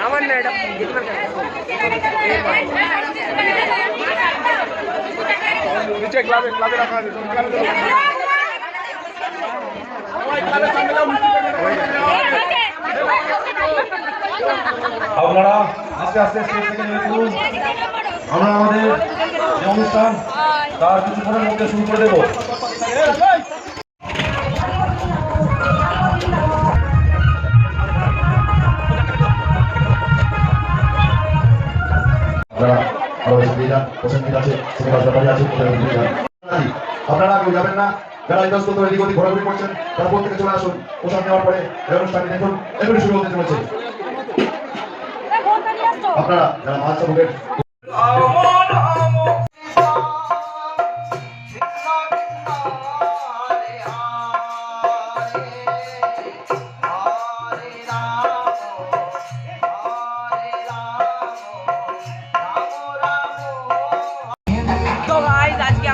আমার না এটা নিচে ক্লাবে ক্লাবে রাখা আছে আপনারা আস্তে আস্তে স্টেজ থেকে নেমে পড়ুন। আমরা আমাদের যে অনুষ্ঠান তার কিছুক্ষণের মধ্যে শুরু করে দেব। আপনারা কেউ যাবেন না, যারা ইতস্তত এদিক ওদিক ঘোরাঘুরি করছেন তারা প্রত্যেকে চলে আসুন। পোশাক নেওয়ার পরে অনুষ্ঠানটি দেখুন, এখনই শুরু হতে চলেছে। আপনারা যারা মাছ চাবুকের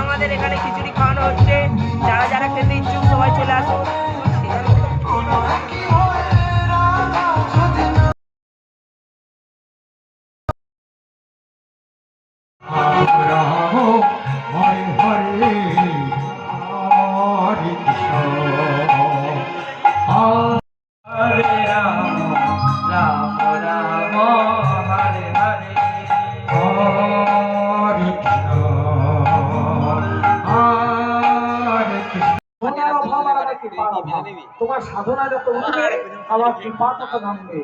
আমাদের এখানে খিচুড়ি খাওয়ানো হচ্ছে। যারা যারা খেতে ইচ্ছুক সবাই চলে আসুন। তোমার সাধনা যত উঠবে আমার কৃপা তত নামবে।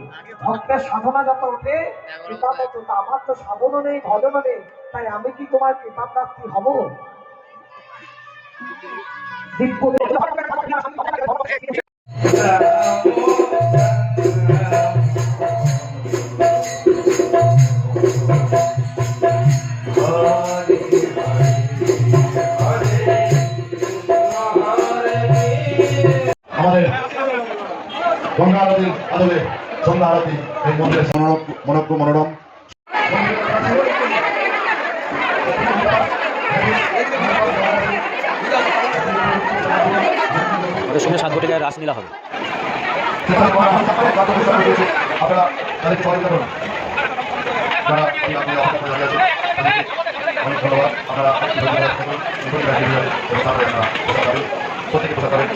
ভক্তের সাধনা যত উঠে কৃপা তত। আমার তো সাধনা নেই, ভজনা নেই, তাই আমি কি তোমার কৃপা প্রাপ্তি হব? আমাদের গঙ্গা আরতির আদলে সন্ধ্যা আরতি এই মন্দিরের মনোরম ওদের সঙ্গে 7 কোটি টাকার রাস নীলা হবে। আপনারা তাদেরকে সহযোগিতা করুন। অনেক ধন্যবাদ। আপনারা প্রত্যেকে পোশাক করেন।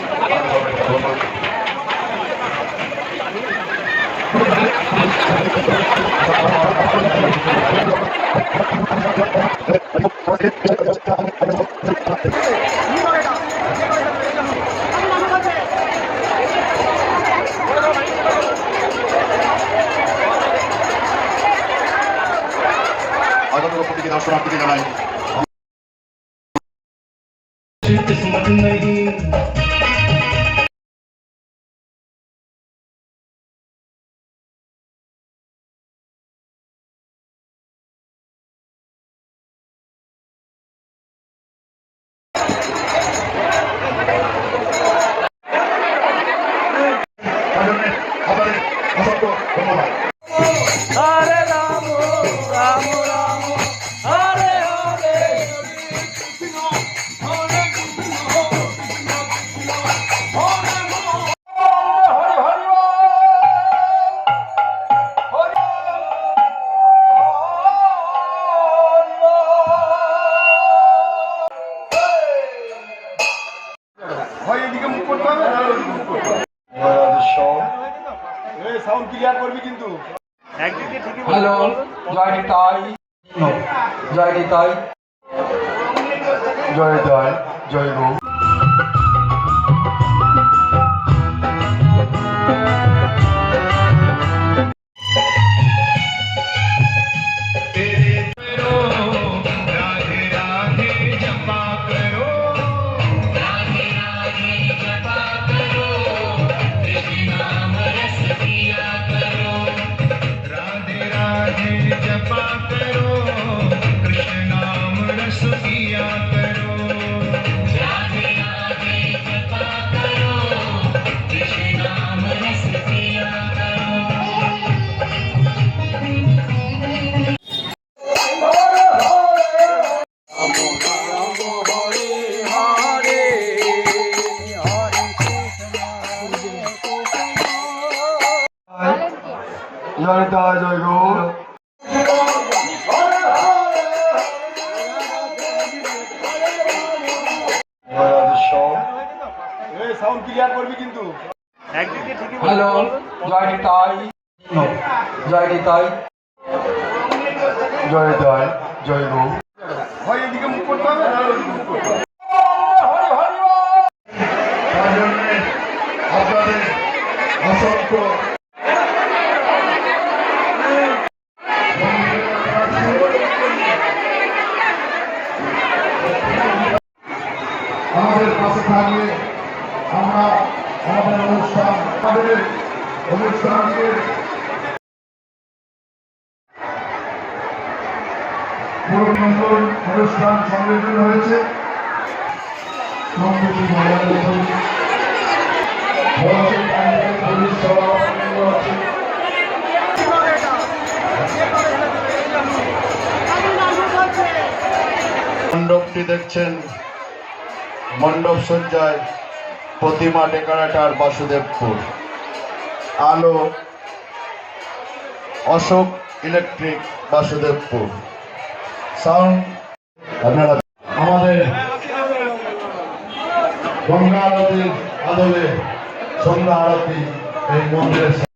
প্রত্যেকে দর্শনার্থীকে জানাই किस्मत नहीं। हरे राम राम राम हरे हरे সাউন্ড ক্লিয়ার করবি কিন্তু একদিকে ঠিকই বল। হ্যালো, জয় নিতাই, জয় নিতাই, জয় জয় জয় গো। कृष्ण नाम रस पिया करो। জয় তাই জয় গৌর সাউন্ড ক্লিয়ার করবি কিন্তু হ্যালো জয় নিতাই জয় নিতাই জয় তাই জয় গৌর হয় এদিকে মুখ করতে হবে না ওদিকে মুখ করতে হবে তার জন্য আপনাদের অসংখ্য আমাদের পাশে থাকলে আমরা আমাদের অনুষ্ঠানকে পুরো নতুন অনুষ্ঠান সংযোজন হয়েছে সম্প্রতি মণ্ডপটি দেখছেন মণ্ডপ সজ্জায় প্রতিমা ডেকারাটার বাসুদেবপুর আলো অশোক ইলেকট্রিক বাসুদেবপুর সাউন্ড আপনারা আমাদের গঙ্গা আরতির আদলে সন্ধ্যা আরতি এই মন্দিরের